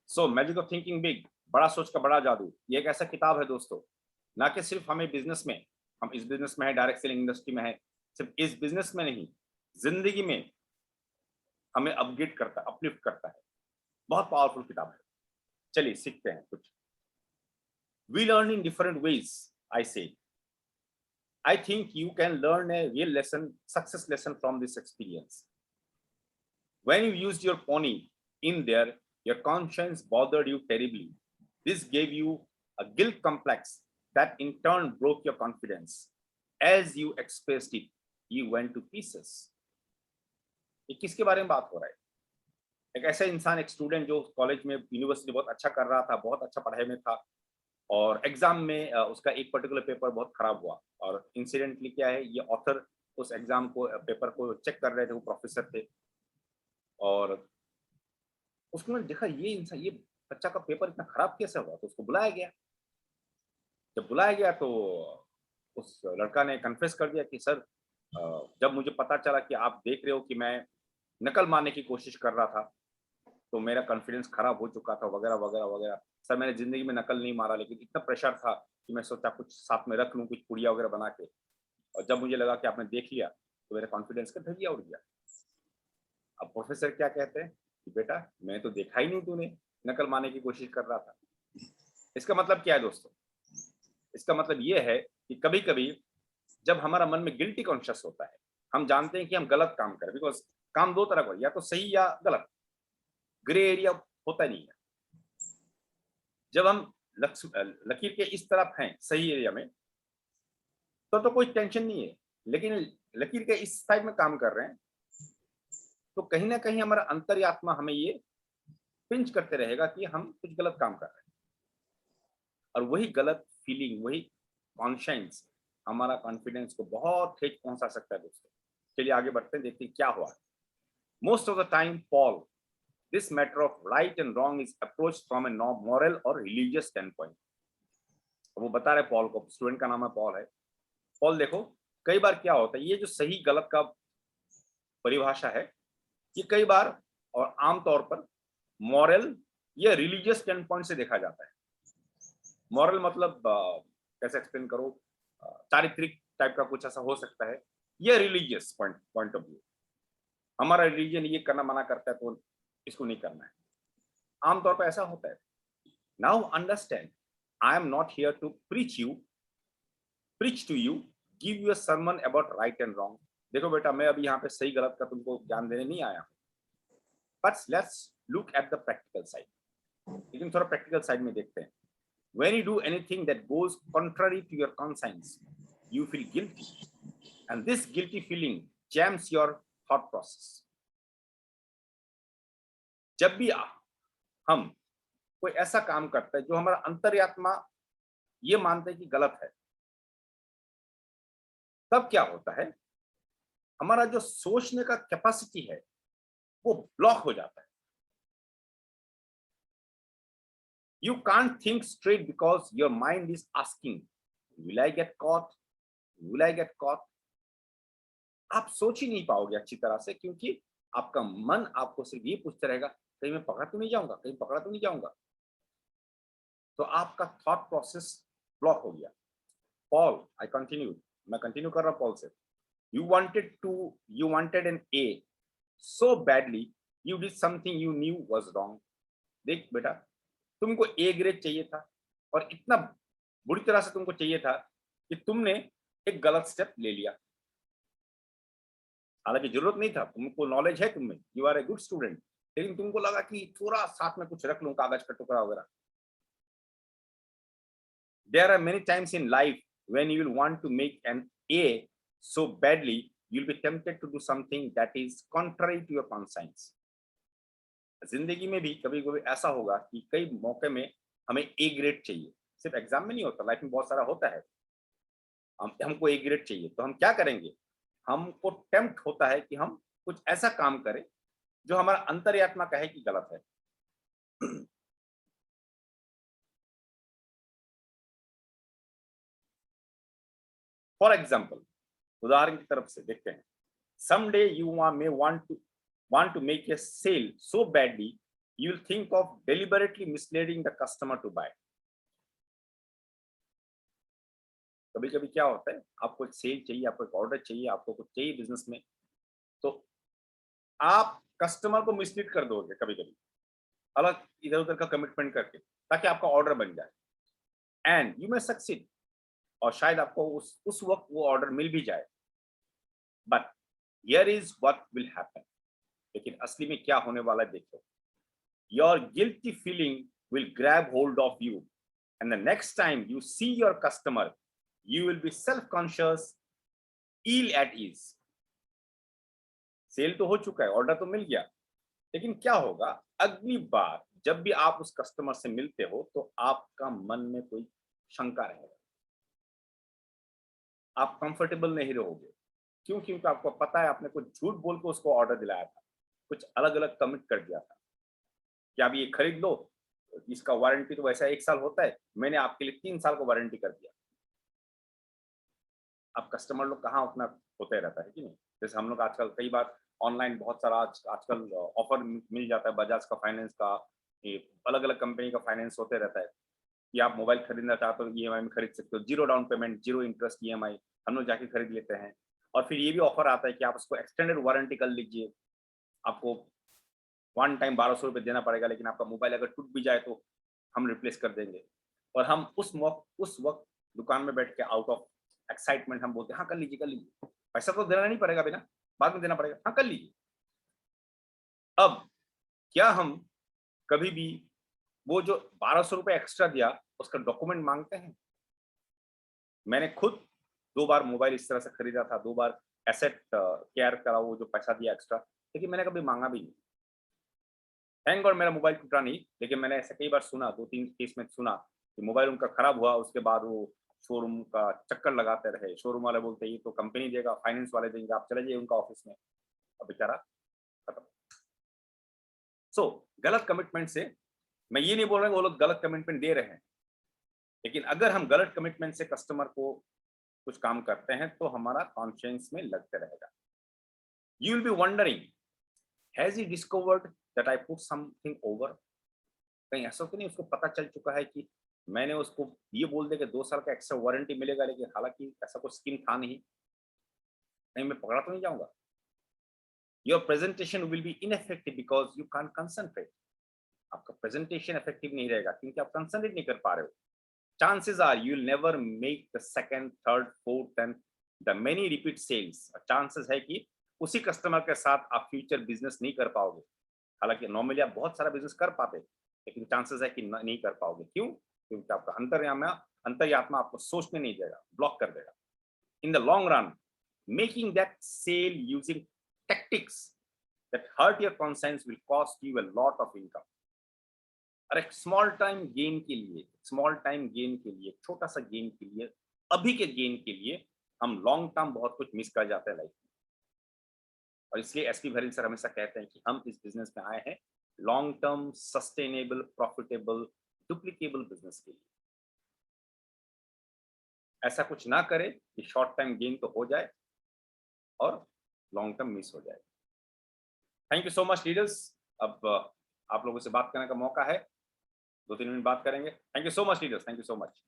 So magic of thinking big, बड़ा सोच का बड़ा जादू, ये एक ऐसा किताब है दोस्तों, ना कि सिर्फ हमें बिजनेस में, हम इस बिजनेस में है, डायरेक्ट सेलिंग इंडस्ट्री में है, सिर्फ इस बिजनेस में नहीं, जिंदगी में हमें अपग्रेड करता, अपलिफ्ट करता है। बहुत पावरफुल किताब है। चलिए सीखते हैं कुछ। We learn in different ways, I say. I think you can learn a real lesson, success lesson from this experience. When you used your pony in there, your conscience bothered you terribly. This gave you a guilt complex that in turn broke your confidence. As you expressed it, you went to pieces. ये किसके बारे में बात हो रहा है? एक ऐसा इंसान, एक स्टूडेंट जो कॉलेज में, यूनिवर्सिटी बहुत अच्छा कर रहा था, बहुत अच्छा पढ़ाई में था, और एग्जाम में उसका एक पर्टिकुलर पेपर बहुत खराब हुआ, और इंसिडेंटली क्या है, ये ऑथर उस एग्जाम को, पेपर को चेक कर रहे थे, वो प्रोफेसर थे, और उसने देखा ये इंसान, ये बच्चा का पेपर इतना खराब कैसे हुआ, तो उसको बुलाया गया। जब बुलाया गया तो उस लड़का ने कन्फेस कर दिया कि सर, जब मुझे पता चला कि आप देख रहे हो कि मैं नकल मारने की कोशिश कर रहा था, तो मेरा कॉन्फिडेंस खराब हो चुका था, वगैरह वगैरह वगैरह। सर मैंने जिंदगी में नकल नहीं मारा, लेकिन इतना प्रेशर था कि मैं सोचा कुछ साथ में रख लूँ, कुछ पुड़िया वगैरह बना के, और जब मुझे लगा कि आपने देख लिया तो मेरा कॉन्फिडेंस का धज्जियां उड़ गया। अब प्रोफेसर क्या कहते हैं कि बेटा, मैं तो देखा ही नहीं तूने नकल मारने की कोशिश कर रहा था। इसका मतलब क्या है दोस्तों? इसका मतलब ये है कि कभी कभी जब हमारा मन में गिल्टी कॉन्शियस होता है, हम जानते हैं कि हम गलत काम करें, बिकॉज काम दो तरह का, या तो सही या गलत, ग्रे एरिया होता नहीं है। जब हम लकीर के इस तरफ हैं, सही एरिया में, तो कोई टेंशन नहीं है, लेकिन लकीर के इस साइड में काम कर रहे हैं, तो कहीं ना कहीं हमारा अंतर्यात्मा हमें ये पिंच करते रहेगा कि हम कुछ गलत काम कर रहे हैं, और वही गलत फीलिंग, वही कॉन्शियस हमारा कॉन्फिडेंस को बहुत ठेस पहुंचा सकता है दोस्तों। चलिए आगे बढ़ते हैं, देखते हैं क्या हुआ। Most of the time Paul, this matter of right and wrong is approached from a moral or religious standpoint. वो बता रहे पॉल को, स्टूडेंट का नाम है पॉल है। पॉल देखो, कई बार क्या होता है, ये जो सही गलत का परिभाषा है, ये कई बार और आमतौर पर मॉरल या रिलीजियस स्टैंड पॉइंट से देखा जाता है। मॉरल मतलब कैसे एक्सप्लेन करो, चारित्रिक टाइप का कुछ ऐसा हो सकता है, या रिलीजियस पॉइंट ऑफ व्यू, हमारा रिलीजन ये करना मना करता है तो इसको नहीं करना है, आमतौर पर ऐसा होता है। Now understand, I am not here to preach to you, give you a sermon about right and wrong. देखो बेटा, मैं अभी यहाँ पे सही गलत का तुमको ज्ञान देने नहीं आया हूँ, but let's look at the practical side. लेकिन थोड़ा प्रैक्टिकल साइड में देखते हैं। When you do anything that goes contrary to your conscience, you feel guilty, and this guilty feeling jams your thought process. जब भी हम कोई ऐसा काम करते हैं जो हमारा अंतर्यात्मा ये मानते हैं कि गलत है, तब क्या होता है, हमारा जो सोचने का कैपेसिटी है वो ब्लॉक हो जाता है। You can't think straight because your mind is asking, will I get caught? Will I get caught? आप सोच ही नहीं पाओगे अच्छी तरह से, क्योंकि आपका मन आपको सिर्फ ये पूछते रहेगा, कहीं मैं पकड़ा तो नहीं जाऊंगा, कहीं पकड़ा तो नहीं जाऊंगा। तो आपका थॉट प्रोसेस ब्लॉक हो गया। पॉल, आई कंटिन्यू, मैं कंटिन्यू कर रहा हूं पॉल से। You wanted an A so badly, you did something you knew was wrong. देख बेटा, तुमको A ग्रेड चाहिए था, और इतना बुरी तरह से तुमको चाहिए था कि तुमने एक गलत स्टेप ले लिया। हालांकि जरूरत नहीं था, तुमको नॉलेज है, तुम्हें, you are a good student, लेकिन तुमको लगा कि थोड़ा साथ में कुछ रख लूं, कागज का टुकड़ा वगैरह। There are many times in life when you will want to make an A so badly, you'll be tempted to do something that is contrary to your conscience. जिंदगी में भी कभी कभी ऐसा होगा कि कई मौके में हमें ए ग्रेड चाहिए, सिर्फ एग्जाम में नहीं होता, लाइफ में बहुत सारा होता है। हमको ए ग्रेड चाहिए, तो हम क्या करेंगे, हमको टेम्प्ट होता है कि हम कुछ ऐसा काम करें जो हमारा अंतर्यात्मा कहे कि गलत है। फॉर एग्जाम्पल, उदाहरण की तरफ से देखते हैं, someday you may want to make a sale so badly You will think of deliberately misleading the customer to buy. कभी कभी क्या होता है, आपको एक सेल चाहिए, आपको एक ऑर्डर चाहिए, आपको कुछ चाहिए बिजनेस में, तो आप कस्टमर को मिसलीड कर दोगे कभी कभी, अलग इधर उधर का कमिटमेंट करके, ताकि आपका ऑर्डर बन जाए, एंड यू मे सक्सीड, और शायद आपको उस वक्त वो ऑर्डर मिल भी जाए, but here is what will happen. लेकिन असली में क्या होने वाला है देखो, your guilty feeling will grab hold of you, and the next time you see your customer you will be self conscious, ill at ease. Sale तो हो चुका है, ऑर्डर तो मिल गया, लेकिन क्या होगा, अगली बार जब भी आप उस कस्टमर से मिलते हो तो आपका मन में कोई शंका रहेगा, आप कंफर्टेबल नहीं रहोगे। क्यों? क्योंकि आपको पता है आपने कुछ झूठ बोल के उसको ऑर्डर दिलाया था, कुछ अलग अलग कमिट कर दिया था कि आप ये खरीद लो, इसका वारंटी तो वैसा 1 साल होता है, मैंने आपके लिए 3 साल का वारंटी कर दिया। अब कस्टमर लोग कहाँ उतना होते रहता है कि नहीं, जैसे हम लोग आजकल कई बार ऑनलाइन बहुत सारा आजकल ऑफर मिल जाता है, बजाज का फाइनेंस का, ये अलग अलग कंपनी का फाइनेंस होते रहता है कि आप मोबाइल खरीदना चाहते हो ईएमआई में खरीद सकते हो, zero down payment, zero interest EMI, हम लोग जाके खरीद लेते हैं। और फिर ये भी ऑफर आता है कि आप उसको एक्सटेंडेड वारंटी कर लीजिए, आपको वन टाइम 1200 रुपये देना पड़ेगा, लेकिन आपका मोबाइल अगर टूट भी जाए तो हम रिप्लेस कर देंगे। और हम उस वक्त दुकान में बैठ के आउट ऑफ एक्साइटमेंट हम बोलते हैं हाँ कर लीजिए कर लीजिए, पैसा तो देना नहीं पड़ेगा, बिना बाद में देना पड़ेगा, हाँ कर लीजिए। अब क्या हम कभी भी वो जो 1200 रुपये एक्स्ट्रा दिया उसका डॉक्यूमेंट मांगते हैं? मैंने खुद 2 बार मोबाइल इस तरह से खरीदा था, 2 बार एसेट केयर करा, वो जो पैसा दिया एक्स्ट्रा, लेकिन मैंने कभी मांगा भी नहीं। थैंक गॉड मेरा मोबाइल टूटा नहीं, लेकिन मैंने ऐसा कई बार सुना, 2-3 केस में सुना कि मोबाइल उनका खराब हुआ, उसके बाद वो शोरूम का चक्कर लगाते रहे, शोरूम वाले बोलते ये तो कंपनी देगा, फाइनेंस वाले देंगे, आप चले जाइए उनका ऑफिस में, अब बेचारा खत्म। सो गलत कमिटमेंट से, मैं ये नहीं बोल रहा कि वो लोग गलत कमिटमेंट दे रहे हैं, लेकिन अगर हम गलत कमिटमेंट से कस्टमर को कुछ काम करते हैं तो हमारा कॉन्शियंस में लगते रहेगा। You will be wondering, has he discovered that I put something over? कहीं ऐसा तो नहीं उसको पता चल चुका है कि मैंने उसको ये बोल दिया कि 2 साल का एक्स्ट्रा वारंटी मिलेगा, लेकिन हालांकि ऐसा कोई स्कीम था नहीं, कहीं मैं पकड़ा तो नहीं जाऊंगा? Your presentation will be ineffective because you can concentrate. आपका प्रेजेंटेशन इफेक्टिव नहीं रहेगा क्योंकि आप कंसंट्रेट नहीं कर पा रहे हो। Chances are you will never make the second, third, fourth and the many repeat sales. Chances है कि उसी कस्टमर के साथ आप फ्यूचर बिजनेस नहीं कर पाओगे। हालांकि नॉर्मली आप बहुत सारा बिजनेस कर पाते, लेकिन चांसेस है कि नहीं कर पाओगे। क्यों? क्योंकि आपका अंतर्यात्मा आपको सोचने नहीं देगा, ब्लॉक कर देगा। In the long run, making that sale using tactics that hurt your conscience will cost you a lot of income। और एक स्मॉल टाइम गेन के लिए, एक छोटा सा गेन के लिए, अभी के गेन के लिए हम लॉन्ग टर्म बहुत कुछ मिस कर जाते हैं लाइफ में। और इसलिए एसपी भरील सर हमेशा कहते हैं कि हम इस बिजनेस में आए हैं long term, sustainable, profitable, duplicable business के लिए। ऐसा कुछ ना करें कि शॉर्ट टाइम गेन तो हो जाए और लॉन्ग टर्म मिस हो जाए। Thank you so much leaders. अब आप लोगों से बात करने का मौका है, 2-3 मिनट बात करेंगे। Thank you so much leaders, thank you so much.